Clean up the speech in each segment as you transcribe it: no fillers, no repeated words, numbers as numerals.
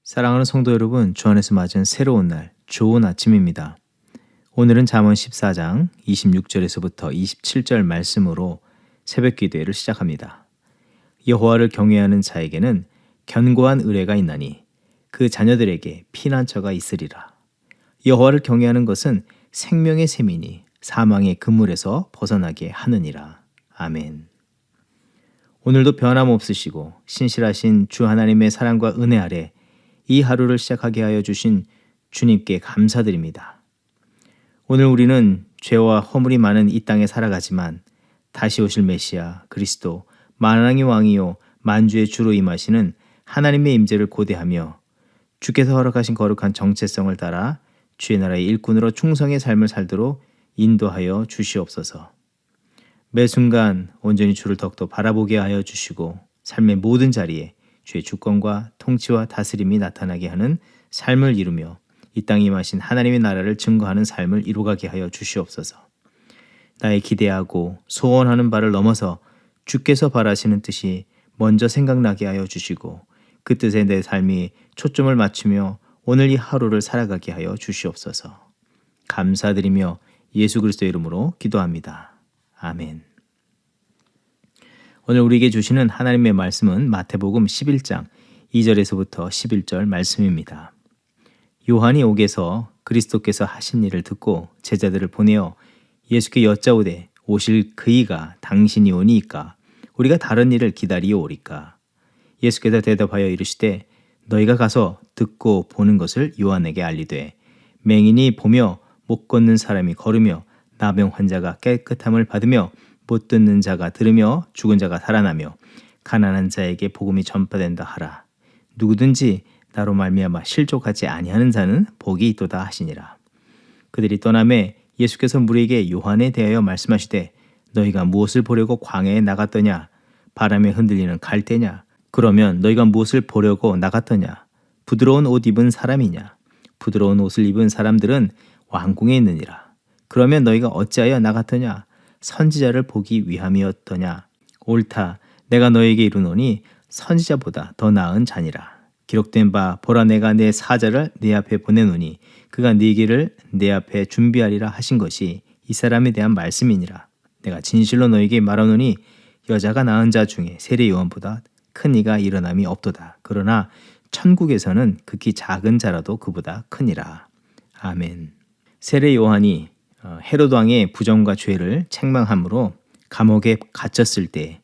사랑하는 성도 여러분, 주 안에서 맞은 새로운 날, 좋은 아침입니다. 오늘은 잠언 14장 26절에서부터 27절 말씀으로 새벽 기도회를 시작합니다. 여호와를 경외하는 자에게는 견고한 의뢰가 있나니 그 자녀들에게 피난처가 있으리라. 여호와를 경외하는 것은 생명의 셈이니 사망의 그물에서 벗어나게 하느니라. 아멘. 오늘도 변함없으시고 신실하신 주 하나님의 사랑과 은혜 아래 이 하루를 시작하게 하여 주신 주님께 감사드립니다. 오늘 우리는 죄와 허물이 많은 이 땅에 살아가지만 다시 오실 메시아 그리스도 만왕의 왕이요 만주의 주로 임하시는 하나님의 임재를 고대하며 주께서 허락하신 거룩한 정체성을 따라 주의 나라의 일꾼으로 충성의 삶을 살도록 인도하여 주시옵소서. 매 순간 온전히 주를 더욱더 바라보게 하여 주시고 삶의 모든 자리에 주의 주권과 통치와 다스림이 나타나게 하는 삶을 이루며 이 땅에 임하신 하나님의 나라를 증거하는 삶을 이루가게 하여 주시옵소서. 나의 기대하고 소원하는 바를 넘어서 주께서 바라시는 뜻이 먼저 생각나게 하여 주시고 그 뜻에 내 삶이 초점을 맞추며 오늘 이 하루를 살아가게 하여 주시옵소서. 감사드리며 예수 그리스도의 이름으로 기도합니다. 아멘. 오늘 우리에게 주시는 하나님의 말씀은 마태복음 11장 2절에서부터 11절 말씀입니다. 요한이 옥에서 그리스도께서 하신 일을 듣고 제자들을 보내어 예수께 여짜오되 오실 그이가 당신이 오니이까 우리가 다른 일을 기다리오리까. 예수께서 대답하여 이르시되 너희가 가서 듣고 보는 것을 요한에게 알리되 맹인이 보며 못 걷는 사람이 걸으며 나병 환자가 깨끗함을 받으며 못 듣는 자가 들으며 죽은 자가 살아나며 가난한 자에게 복음이 전파된다 하라. 누구든지 나로 말미암아 실족하지 아니하는 자는 복이 있도다 하시니라. 그들이 떠나매 예수께서 무리에게 요한에 대하여 말씀하시되 너희가 무엇을 보려고 광야에 나갔더냐? 바람에 흔들리는 갈대냐? 그러면 너희가 무엇을 보려고 나갔더냐? 부드러운 옷 입은 사람이냐? 부드러운 옷을 입은 사람들은 왕궁에 있느니라. 그러면 너희가 어찌하여 나갔더냐? 선지자를 보기 위함이었더냐? 옳다. 내가 너에게 이르노니 선지자보다 더 나은 자니라. 기록된 바 보라 내가 내 사자를 네 앞에 보내노니 그가 네 길을 내 앞에 준비하리라 하신 것이 이 사람에 대한 말씀이니라. 내가 진실로 너에게 말하노니 여자가 낳은 자 중에 세례 요한보다 큰 이가 일어남이 없도다. 그러나 천국에서는 극히 작은 자라도 그보다 크니라. 아멘. 세례 요한이 헤롯 왕의 부정과 죄를 책망함으로 감옥에 갇혔을 때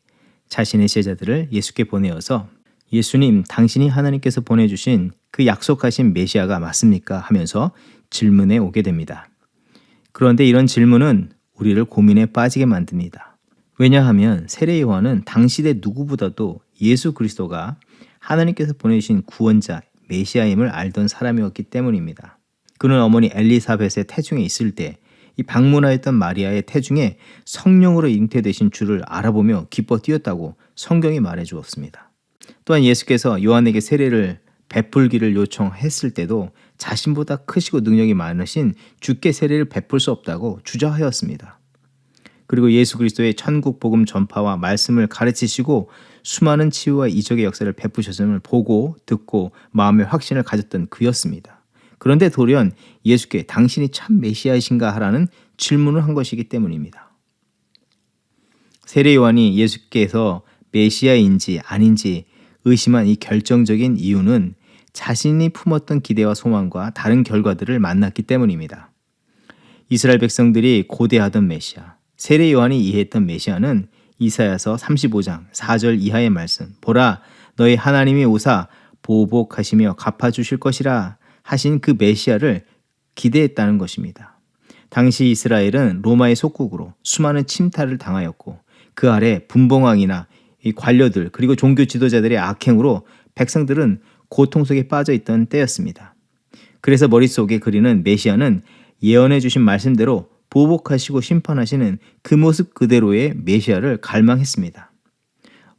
자신의 제자들을 예수께 보내어서 예수님, 당신이 하나님께서 보내주신 그 약속하신 메시아가 맞습니까? 하면서 질문에 오게 됩니다. 그런데 이런 질문은 우리를 고민에 빠지게 만듭니다. 왜냐하면 세례 요한은 당시대 누구보다도 예수 그리스도가 하나님께서 보내주신 구원자 메시아임을 알던 사람이었기 때문입니다. 그는 어머니 엘리사벳의 태중에 있을 때 이 방문하였던 마리아의 태중에 성령으로 잉태되신 주를 알아보며 기뻐 뛰었다고 성경이 말해 주었습니다. 또한 예수께서 요한에게 세례를 베풀기를 요청했을 때도 자신보다 크시고 능력이 많으신 주께 세례를 베풀 수 없다고 주저하였습니다. 그리고 예수 그리스도의 천국 복음 전파와 말씀을 가르치시고 수많은 치유와 이적의 역사를 베푸셨음을 보고 듣고 마음의 확신을 가졌던 그였습니다. 그런데 돌연 예수께 당신이 참 메시아이신가 하라는 질문을 한 것이기 때문입니다. 세례 요한이 예수께서 메시아인지 아닌지 의심한 이 결정적인 이유는 자신이 품었던 기대와 소망과 다른 결과들을 만났기 때문입니다. 이스라엘 백성들이 고대하던 메시아, 세례 요한이 이해했던 메시아는 이사야서 35장 4절 이하의 말씀, 보라 너희 하나님이 오사 보복하시며 갚아주실 것이라 하신 그 메시아를 기대했다는 것입니다. 당시 이스라엘은 로마의 속국으로 수많은 침탈을 당하였고 그 아래 분봉왕이나 이 관료들 그리고 종교 지도자들의 악행으로 백성들은 고통 속에 빠져 있던 때였습니다. 그래서 머릿속에 그리는 메시아는 예언해 주신 말씀대로 보복하시고 심판하시는 그 모습 그대로의 메시아를 갈망했습니다.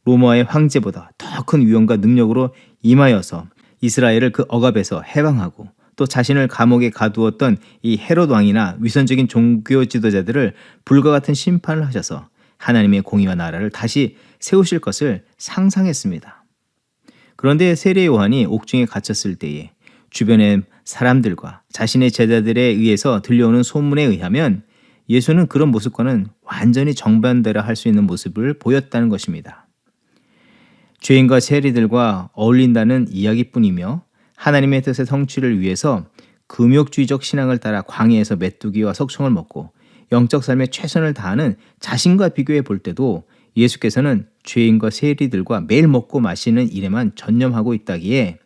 로마의 황제보다 더 큰 위엄과 능력으로 임하여서 이스라엘을 그 억압에서 해방하고 또 자신을 감옥에 가두었던 이 헤롯 왕이나 위선적인 종교 지도자들을 불과 같은 심판을 하셔서 하나님의 공의와 나라를 다시 세우실 것을 상상했습니다. 그런데 세례 요한이 옥중에 갇혔을 때에 주변의 사람들과 자신의 제자들에 의해서 들려오는 소문에 의하면 예수는 그런 모습과는 완전히 정반대라 할 수 있는 모습을 보였다는 것입니다. 죄인과 세리들과 어울린다는 이야기뿐이며 하나님의 뜻의 성취를 위해서 금욕주의적 신앙을 따라 광야에서 메뚜기와 석청을 먹고 영적 삶에 최선을 다하는 자신과 비교해 볼 때도 예수께서는 죄인과 세리들과 매일 먹고 마시는 일에만 전념하고 있다기에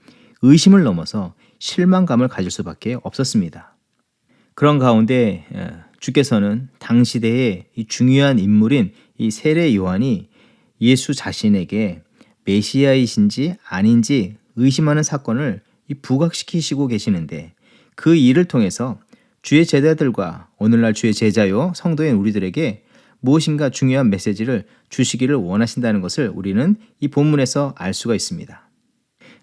의심을 넘어서 실망감을 가질 수밖에 없었습니다. 그런 가운데 주께서는 당시대의 이 중요한 인물인 이 세례 요한이 예수 자신에게 메시아이신지 아닌지 의심하는 사건을 부각시키시고 계시는데 그 일을 통해서 주의 제자들과 오늘날 주의 제자요 성도인 우리들에게 무엇인가 중요한 메시지를 주시기를 원하신다는 것을 우리는 이 본문에서 알 수가 있습니다.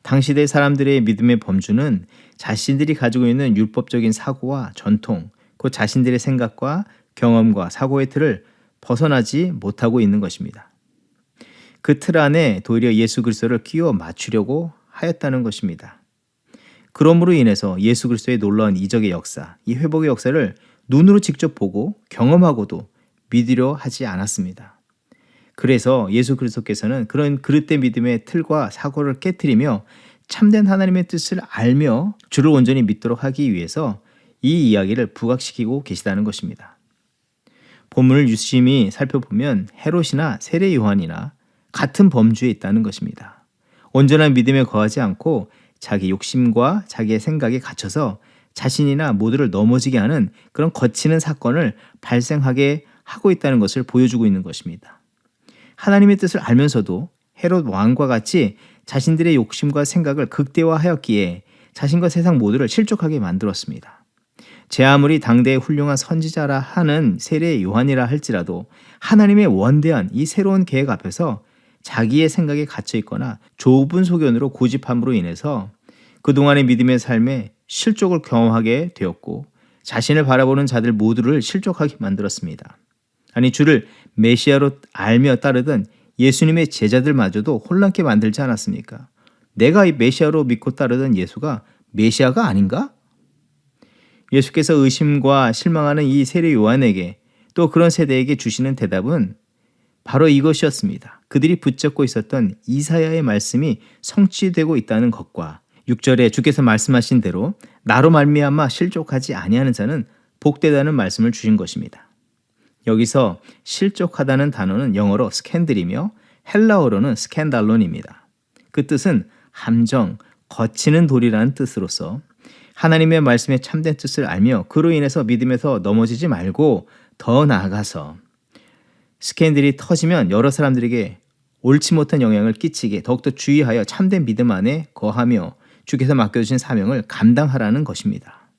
당시대 사람들의 믿음의 범주는 자신들이 가지고 있는 율법적인 사고와 전통, 그 자신들의 생각과 경험과 사고의 틀을 벗어나지 못하고 있는 것입니다. 그 틀 안에 도리어 예수 그리스도를 끼워 맞추려고 하였다는 것입니다. 그러므로 인해서 예수 그리스도의 놀라운 이적의 역사, 이 회복의 역사를 눈으로 직접 보고 경험하고도 믿으려 하지 않았습니다. 그래서 예수 그리스도께서는 그런 그릇된 믿음의 틀과 사고를 깨트리며 참된 하나님의 뜻을 알며 주를 온전히 믿도록 하기 위해서 이 이야기를 부각시키고 계시다는 것입니다. 본문을 유심히 살펴보면 헤롯이나 세례 요한이나 같은 범주에 있다는 것입니다. 온전한 믿음에 거하지 않고 자기 욕심과 자기의 생각에 갇혀서 자신이나 모두를 넘어지게 하는 그런 거치는 사건을 발생하게 하고 있다는 것을 보여주고 있는 것입니다. 하나님의 뜻을 알면서도 헤롯 왕과 같이 자신들의 욕심과 생각을 극대화하였기에 자신과 세상 모두를 실족하게 만들었습니다. 제 아무리 당대의 훌륭한 선지자라 하는 세례 요한이라 할지라도 하나님의 원대한 이 새로운 계획 앞에서 자기의 생각에 갇혀 있거나 좁은 소견으로 고집함으로 인해서 그동안의 믿음의 삶에 실족을 경험하게 되었고 자신을 바라보는 자들 모두를 실족하게 만들었습니다. 아니 주를 메시아로 알며 따르던 예수님의 제자들마저도 혼란케 만들지 않았습니까? 내가 이 메시아로 믿고 따르던 예수가 메시아가 아닌가? 예수께서 의심과 실망하는 이 세례 요한에게 또 그런 세대에게 주시는 대답은 바로 이것이었습니다. 그들이 붙잡고 있었던 이사야의 말씀이 성취되고 있다는 것과 6절에 주께서 말씀하신 대로 나로 말미암아 실족하지 아니하는 자는 복되다는 말씀을 주신 것입니다. 여기서 실족하다는 단어는 영어로 스캔들이며 헬라어로는 스캔달론입니다. 그 뜻은 함정, 거치는 돌이라는 뜻으로서 하나님의 말씀의 참된 뜻을 알며 그로 인해서 믿음에서 넘어지지 말고 더 나아가서 스캔들이 터지면 여러 사람들에게 옳지 못한 영향을 끼치게 더욱더 주의하여 참된 믿음 안에 거하며 주께서 맡겨주신 사명을 감당하라는 것입니다.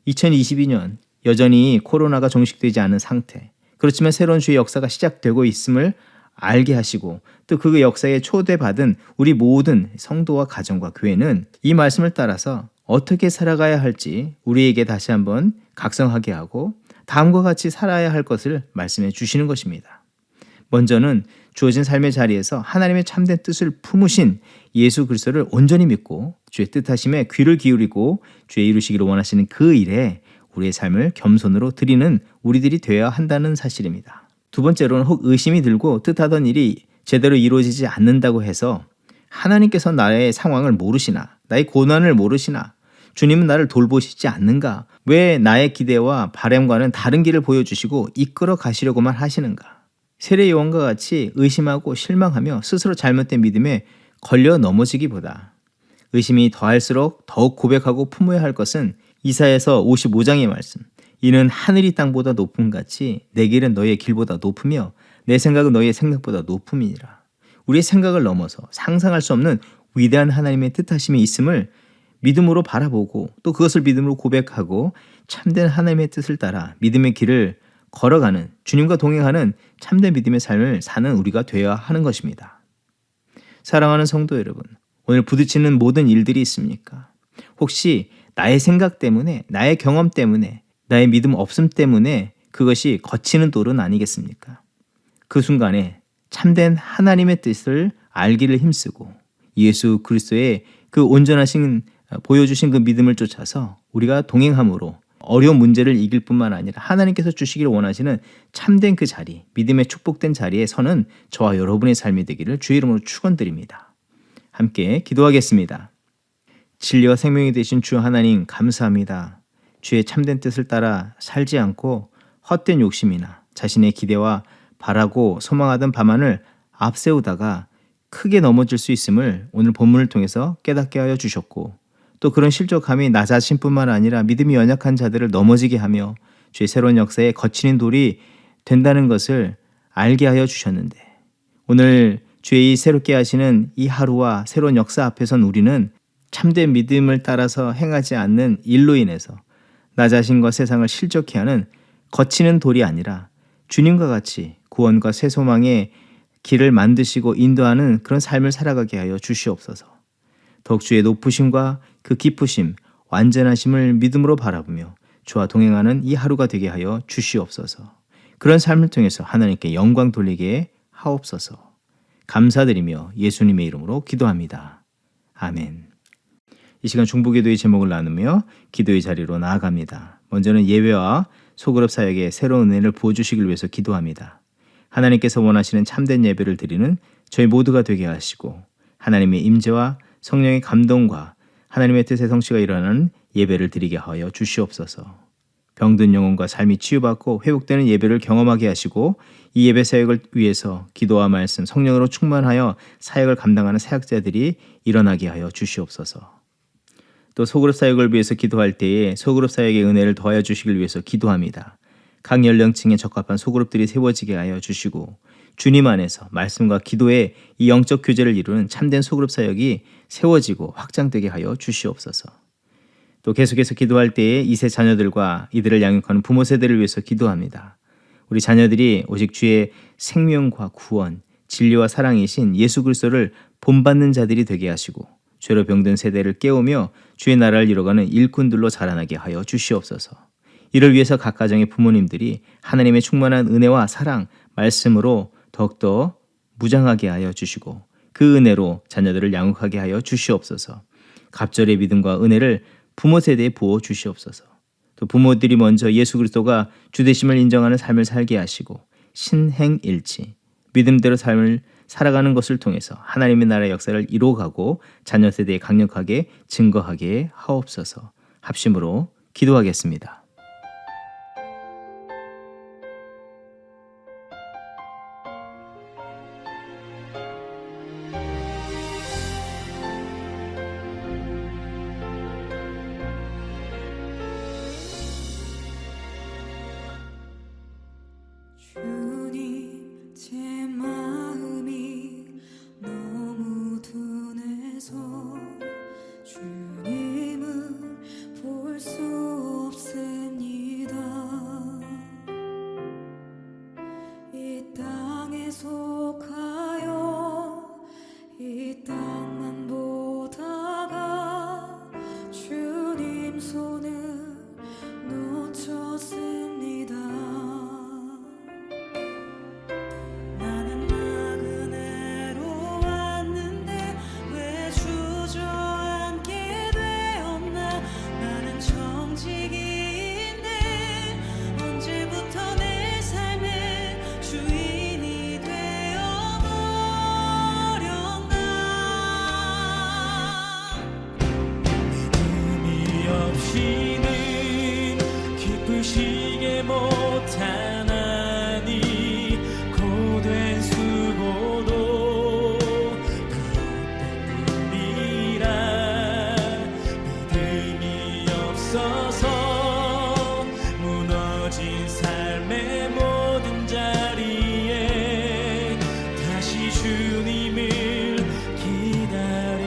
2022년 여전히 코로나가 종식되지 않은 상태, 그렇지만 새로운 주의 역사가 시작되고 있음을 알게 하시고 또 그 역사에 초대받은 우리 모든 성도와 가정과 교회는 이 말씀을 따라서 어떻게 살아가야 할지 우리에게 다시 한번 각성하게 하고 다음과 같이 살아야 할 것을 말씀해 주시는 것입니다. 먼저는 주어진 삶의 자리에서 하나님의 참된 뜻을 품으신 예수 그리스도를 온전히 믿고 주의 뜻하심에 귀를 기울이고 주의 이루시기를 원하시는 그 일에 우리의 삶을 겸손으로 드리는 우리들이 되어야 한다는 사실입니다. 두 번째로는 혹 의심이 들고 뜻하던 일이 제대로 이루어지지 않는다고 해서 하나님께서 나의 상황을 모르시나, 나의 고난을 모르시나, 주님은 나를 돌보시지 않는가, 왜 나의 기대와 바람과는 다른 길을 보여주시고 이끌어 가시려고만 하시는가. 세례 요한과 같이 의심하고 실망하며 스스로 잘못된 믿음에 걸려 넘어지기보다 의심이 더할수록 더욱 고백하고 품어야 할 것은 이사야서 55장의 말씀, 이는 하늘이 땅보다 높음같이 내 길은 너희의 길보다 높으며 내 생각은 너희의 생각보다 높음이니라. 우리의 생각을 넘어서 상상할 수 없는 위대한 하나님의 뜻하심이 있음을 믿음으로 바라보고 또 그것을 믿음으로 고백하고 참된 하나님의 뜻을 따라 믿음의 길을 걸어가는, 주님과 동행하는 참된 믿음의 삶을 사는 우리가 되어야 하는 것입니다. 사랑하는 성도 여러분, 오늘 부딪히는 모든 일들이 있습니까? 혹시 나의 생각 때문에, 나의 경험 때문에, 나의 믿음 없음 때문에 그것이 거치는 돌은 아니겠습니까? 그 순간에 참된 하나님의 뜻을 알기를 힘쓰고 예수 그리스도의 그 온전하신 보여주신 그 믿음을 쫓아서 우리가 동행함으로 어려운 문제를 이길 뿐만 아니라 하나님께서 주시기를 원하시는 참된 그 자리, 믿음의 축복된 자리에 서는 저와 여러분의 삶이 되기를 주의 이름으로 축원드립니다. 함께 기도하겠습니다. 진리와 생명이 되신 주 하나님 감사합니다. 주의 참된 뜻을 따라 살지 않고 헛된 욕심이나 자신의 기대와 바라고 소망하던 바만을 앞세우다가 크게 넘어질 수 있음을 오늘 본문을 통해서 깨닫게 하여 주셨고, 또 그런 실족함이 나 자신뿐만 아니라 믿음이 연약한 자들을 넘어지게 하며 주의 새로운 역사에 거치는 돌이 된다는 것을 알게 하여 주셨는데, 오늘 주의 이 새롭게 하시는 이 하루와 새로운 역사 앞에선 우리는 참된 믿음을 따라서 행하지 않는 일로 인해서 나 자신과 세상을 실족해 하는 거치는 돌이 아니라 주님과 같이 구원과 새 소망의 길을 만드시고 인도하는 그런 삶을 살아가게 하여 주시옵소서. 더욱 주의 높으심과 그 깊으심, 완전하심을 믿음으로 바라보며 주와 동행하는 이 하루가 되게 하여 주시옵소서. 그런 삶을 통해서 하나님께 영광 돌리게 하옵소서. 감사드리며 예수님의 이름으로 기도합니다. 아멘. 이 시간 중보기도의 제목을 나누며 기도의 자리로 나아갑니다. 먼저는 예배와 소그룹 사역에 새로운 은혜를 부어주시길 위해서 기도합니다. 하나님께서 원하시는 참된 예배를 드리는 저희 모두가 되게 하시고, 하나님의 임재와 성령의 감동과 하나님의 뜻의 성취가 일어나는 예배를 드리게 하여 주시옵소서. 병든 영혼과 삶이 치유받고 회복되는 예배를 경험하게 하시고, 이 예배 사역을 위해서 기도와 말씀, 성령으로 충만하여 사역을 감당하는 사역자들이 일어나게 하여 주시옵소서. 또 소그룹 사역을 위해서 기도할 때에 소그룹 사역의 은혜를 더하여 주시길 위해서 기도합니다. 각 연령층에 적합한 소그룹들이 세워지게 하여 주시고, 주님 안에서 말씀과 기도의 이 영적 교제를 이루는 참된 소그룹 사역이 세워지고 확장되게 하여 주시옵소서. 또 계속해서 기도할 때에 2세 자녀들과 이들을 양육하는 부모 세대를 위해서 기도합니다. 우리 자녀들이 오직 주의 생명과 구원, 진리와 사랑이신 예수 그리스도를 본받는 자들이 되게 하시고, 죄로 병든 세대를 깨우며 주의 나라를 이뤄가는 일꾼들로 자라나게 하여 주시옵소서. 이를 위해서 각 가정의 부모님들이 하나님의 충만한 은혜와 사랑, 말씀으로 더욱더 무장하게 하여 주시고, 그 은혜로 자녀들을 양육하게 하여 주시옵소서. 갑절의 믿음과 은혜를 부모 세대에 부어 주시옵소서. 또 부모들이 먼저 예수 그리스도가 주되심을 인정하는 삶을 살게 하시고, 신행일치, 믿음대로 삶을 살아가는 것을 통해서 하나님의 나라의 역사를 이루어가고 자녀 세대에 강력하게 증거하게 하옵소서. 합심으로 기도하겠습니다. 주님, 제 마음이 너무 둔해서 주님을 볼 수 없습니다. 이 땅에 속하여 이 땅만 보다가 주님 손을 놓쳤습니다. 기쁘시게 못하나니 고된 수고도 그릇된 꿈이라 믿음이 없어서 무너진 삶의 모든 자리에 다시 주님을 기다립니다.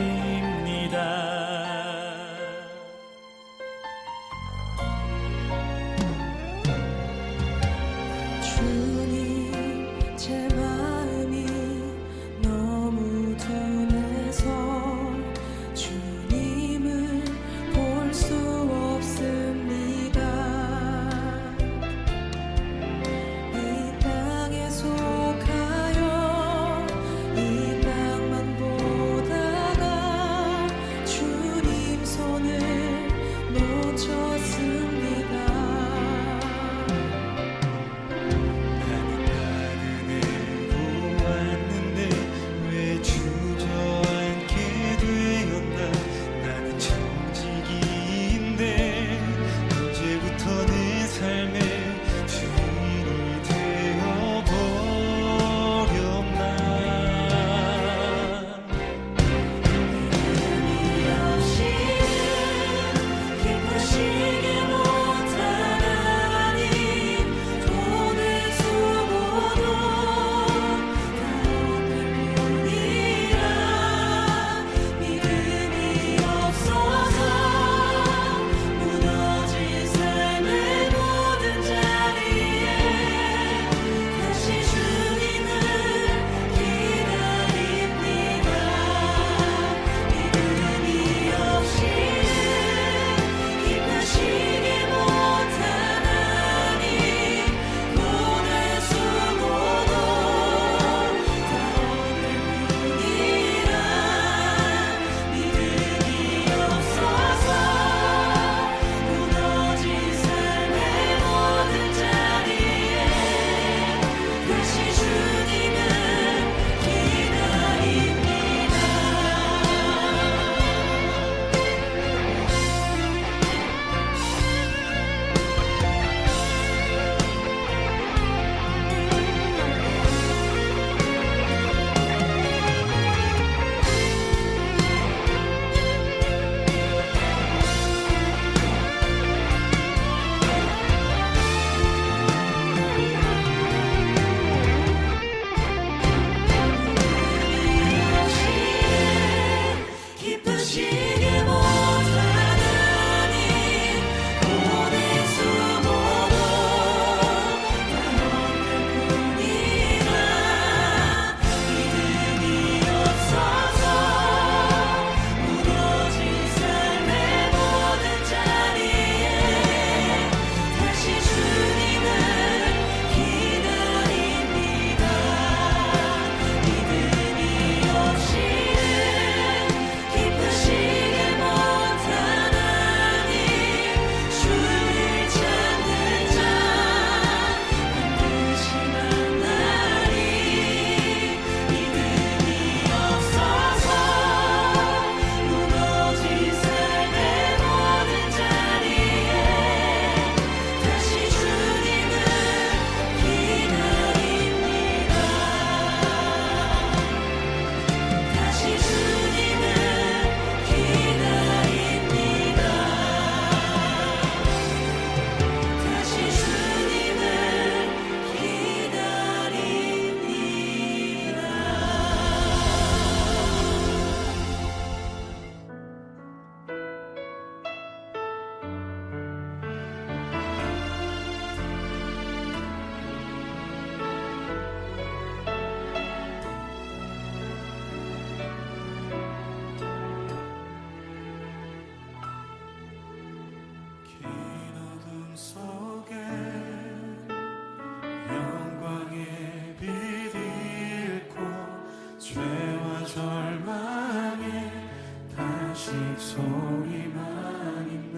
소리만 있네.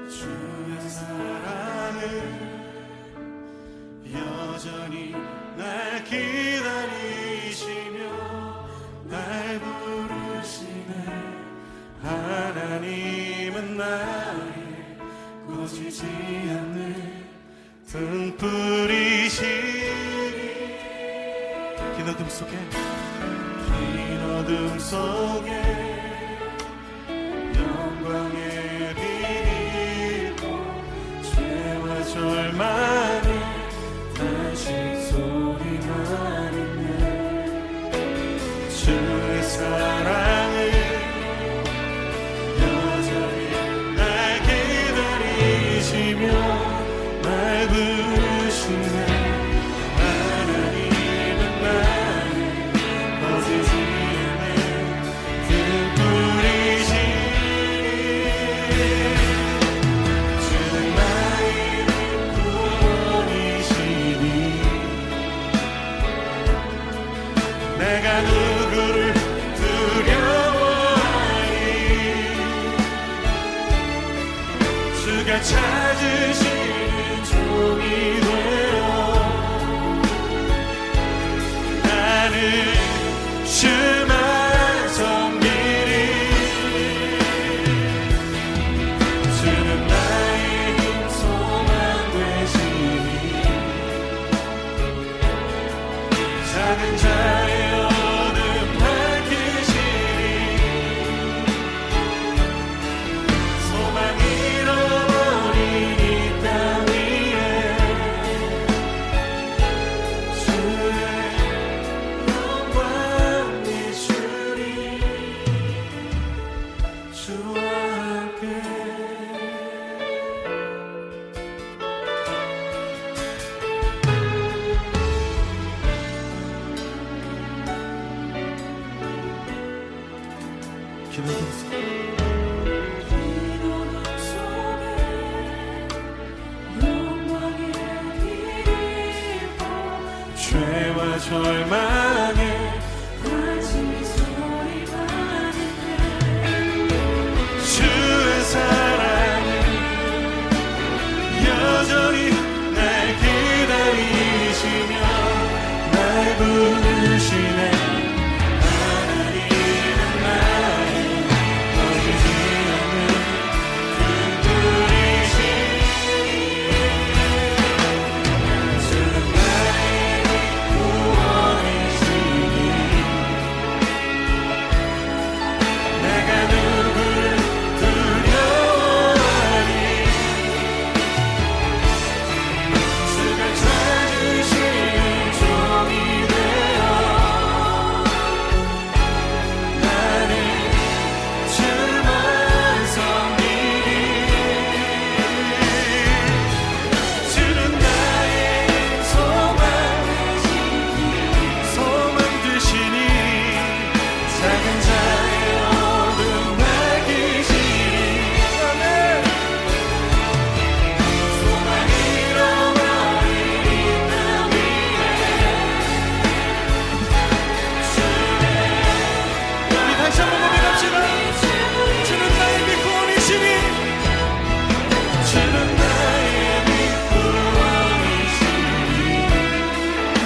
주의 사랑은 여전히 날 기다리시며 날 부르시네. 하나님은 나의 꺼지지 않는 등불이시니. 긴 어둠 속에 긴 어둠 속에 영광의 빛이고 죄와 절망의 단식 소리만 있네. 주의 사랑을 여전히 날 기다리시며 날 부르시네. 하나님은 나의 꺼지지 않는 등불이시니. 주는 나의 구원이시니. 내가 누구를 두려워하니. 주가 찾으시는 종이 되어 나는 주만 섬기리. 주는 나의 힘 소망 되시니. 작은 자의 어둠 밝히시니. 소망 잃어버린 이 땅 위에 주의 영광 비추리. 주와 함께 긴 어둠 속에 긴 어둠 속에 영광의 빛이고 죄와 절망에 다시 소리만 있네. 주의 사랑은 여전히 날 기다리시며 날 부르시네. 하나님은 나의 꺼지지 않는 등불이시니. 주는 나의 구원이시니. 내가 누구를 두려워하니. 주가 찾으시는 종이 되어 나는 주만 섬기리. 주는 나의 소망 되시니. 작은 자의 어둠 밝히시니. 아멘. 소망 잃어버린 이 땅 위에 우리 다시 한번 고백합시다. 주는 나의 밑구원이시니. 주는 나의 밑구원이시니.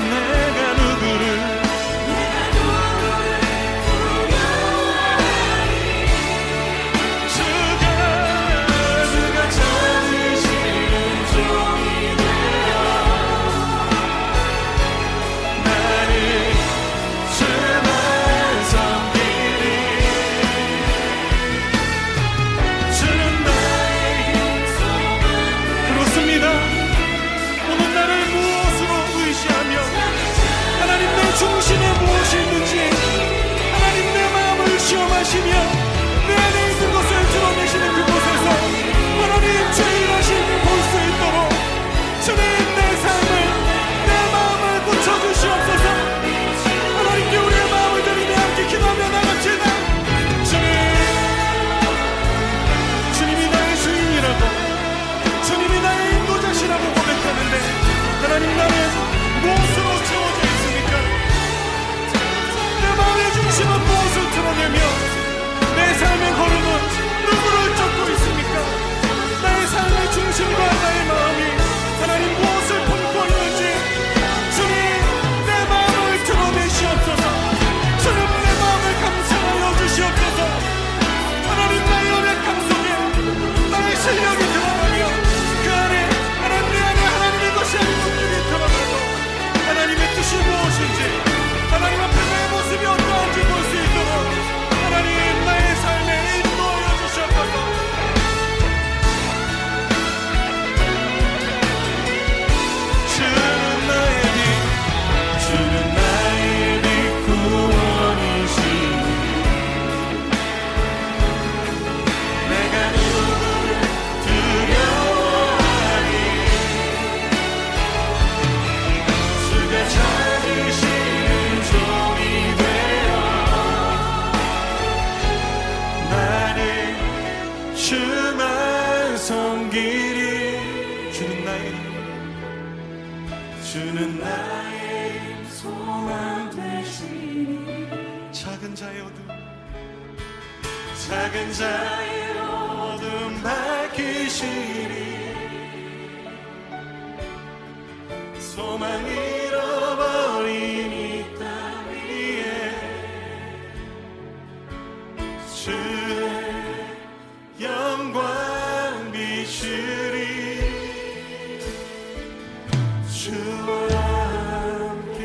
내가 누구를 주가 찾으시는 종이 되어 나는 주만 섬기리. 주는 나의 힘 소망. 그렇습니다. 오늘 나를 무엇으로 의지하며 하나님 내 중심에 무엇이 있는지 하나님 내 마음을 시험하시며 내 안에 있는 것을 드러내시는 그곳에서 하나님 제일하신 볼 수 있도록 주님 내 삶을 내 마음을 고쳐주시옵소서. 하나님께 우리의 마음을 드리며 함께 기도하며 나갑시다. 주님이 나의 주인이라고 주님이 나의 인도자시라고 고백하는데 하나님 나는 무엇으로 채워져 있습니까? 내 마음의 중심은 무엇을 드러내며 내 주만 섬기리. 주는 나의 소망 되시니 작은 자의 어둠 밝히시리. 소망 잃어버린 이 땅 위에 주의 영광 비추리. 주와 함께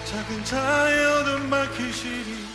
작은 자의 어둠 밝히시리.